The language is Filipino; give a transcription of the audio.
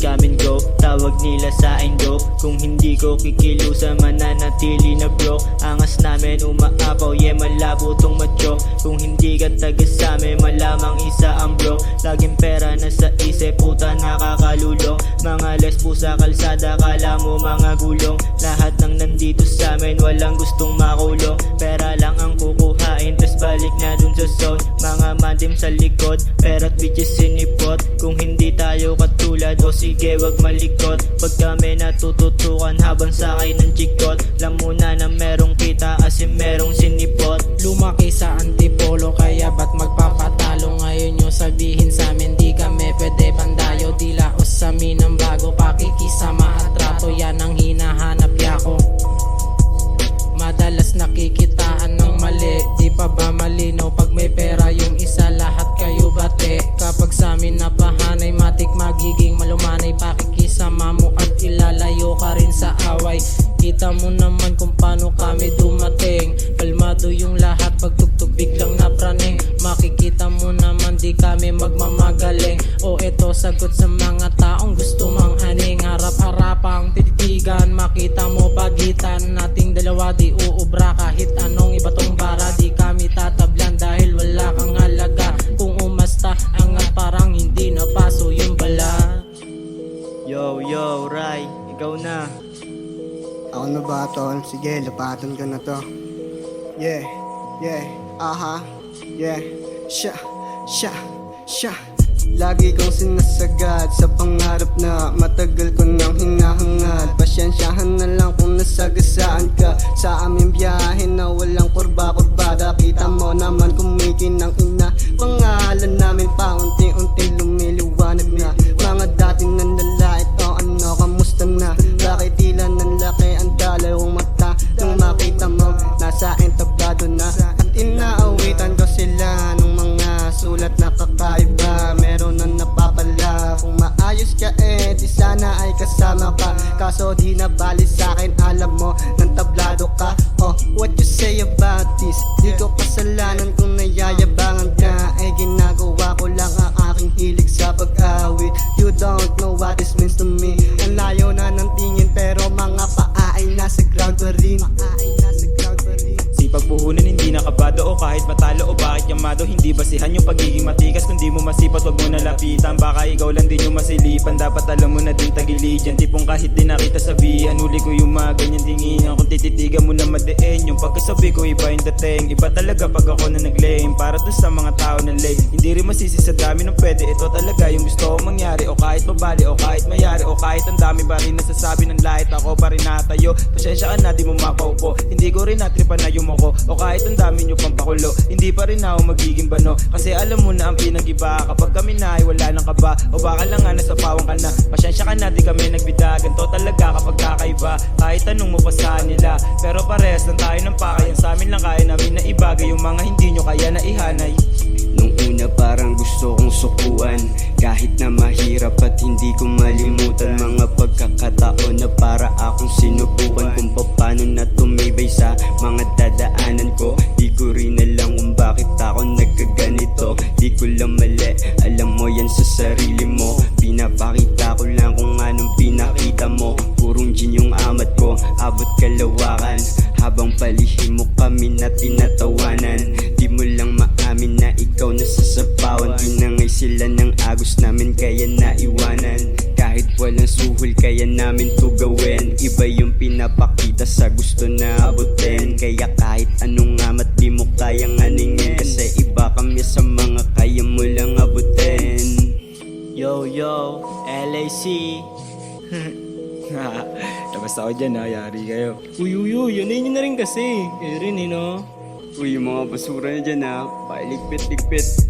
come and go. Tawag nila sa akin dope. Kung hindi ko kikilusan, mananatili na broke. Angas namin umaapaw, yeah malabo tong macho. Kung hindi ka taga sa amin, malamang isa ang bro. Laging pera na sa isip, puta nakakalulo. Mga lesbo sa kalsada, kala mo mga gulong. Lahat ng nandito sa amin, walang gustong makulong. Pera lang ang kukuhain, tas balik na dun sa zone. Mga mandim sa likod, pera't bitches sinipot. Kung hindi tayo katulad, o sige wag malikot. Pag kami natututukan habang sakay ng chikot, alam mo na na merong kita kasi merong sinipot. Lumaki sa antipolo, kaya ba't magpapatalo? Ngayon yung sabihin sa amin, di kami pwede pandayo. Di laos sa amin ang bago, pakikisama at trato. Yan ang hinahanap yako. Madalas nakikitaan ng mali, di pa ba malinaw? Pag may pera yung isa, lahat kayo bate. Kapag sa amin napahanay, matik magiging malumanay. Pakikisama mo at ilalayo ka rin sa away. Kita mo naman kung paano kami dumating. Kalmado yung lahat, pag tugtog biglang napraning. Makikita mo naman di kami magmamagaling. O eto sagot sa mga taong gusto mang aning. Harap-harapang tititigan, makita mo pagitan nating dalawa, di uubra kahit anong iba tong bara. Di kami tatablan dahil wala kang halaga. Kung umasta angat parang hindi napaso yung bala. Yo, yo, Rai, ikaw na. Ako na ba, tol? Sige, lapatan ko na to. Yeah, yeah, aha, yeah. Sha, sha, sha. Lagi kong sinasagad sa pangarap na matagal ko nang hinahangad. Pasyensyahan na lang kung nasagasaan ka sa aming biyahe na walang kurba-kurbada. Kita mo naman kumikinang ina. Pangalan namin pa unti-unting lumiliwanag na. Mga dating nanlalait o ano, kamusta na? Bakit tila nanlaki ang dalawang mata? Nung makita mo, nasa entablado na. At inaawitan ko sila nung mga sulat na kakaiba. Meron na napapala. Kung maayos ka di sana ay kasama ka. Kaso di na bali sa'kin, alam mo, nang tablado ka. Oh, what you say about this? Di ko kasalanan kung nayayabangan ka. Ginagawa ko lang ang aking hilig sa pag-awit. You don't know what this means to me. Ang layo na ng tingin pero mga paa ay nasa ground pa rin. Sipag puhunan hindi nakabado o kahit matalo o bakit yamado. Hindi basihan yung pagiging matikas, kundi mo masipot wag mo nalapitan. Baka ikaw lang din yung masilipan, dapat alam mo na din tagilid yan. Tipong kahit di nakita sabihan, huli ko yung mga ganyan tinginan. Kung tititigan mo na madiin, yung pagkasabi ko iba yung dating. Iba talaga pag ako na nag-lame, para dun sa mga tao na late. Hindi rin masisi sa dami ng pwede, ito talaga yung gusto kong mangyari. O kahit mabali, o kahit mayari, o kahit ang dami pa rin nasasabi ng lahit, ako pa rin natayo. Pasensya ka na di mo mapaupo, hindi ko rin natripan na yung ako. O kahit ang dami nyo pang pakulo, hindi pa rin ako magiging bano. Kasi alam mo na ang pinag-iba, kapag kami na ay wala nang kaba. O baka lang nga nasa pawang ka na, pasensya ka na di kami nagbida. Ganto talaga kapag kakaiba, kahit anong mo pa sa nila. Pero parehas lang tayo ng pakay, ang sa amin lang kaya namin na ibagay yung mga hindi nyo kaya na ihanay. Nung una parang gusto kong sukuan, kahit na mahirap at hindi ko malimutan. Mga pagkakataon na para akong sinubukan kung paano na tumibay sa mga dadaanan ko. Di ko rin alam kung bakit ako nagkaganito. Di ko lang mali, alam mo yan sa sarili mo. Pinapakita ko lang kung anong pinakita mo. Purong gin yung amat ko, abot kalawakan. Habang palihim mo kami na tinatawanan. Di mo lang maamin na ikaw nasasapawan. Tinangay sila ng agos namin kaya naiwanan. Kahit walang suhol kaya namin to gawin. Iba yung pinapakita sa gusto na abutin. Kaya kahit anong amat di mo kayang aningin. Kasi iba kami sa mga kaya mo lang abutin. Yo, yo, LAC. Labas ako dyan ha, yari kayo. Uy, yun na rin kasi. Kayo rin no? Uy, yung mga basura na dyan ha, paligpit-ligpit.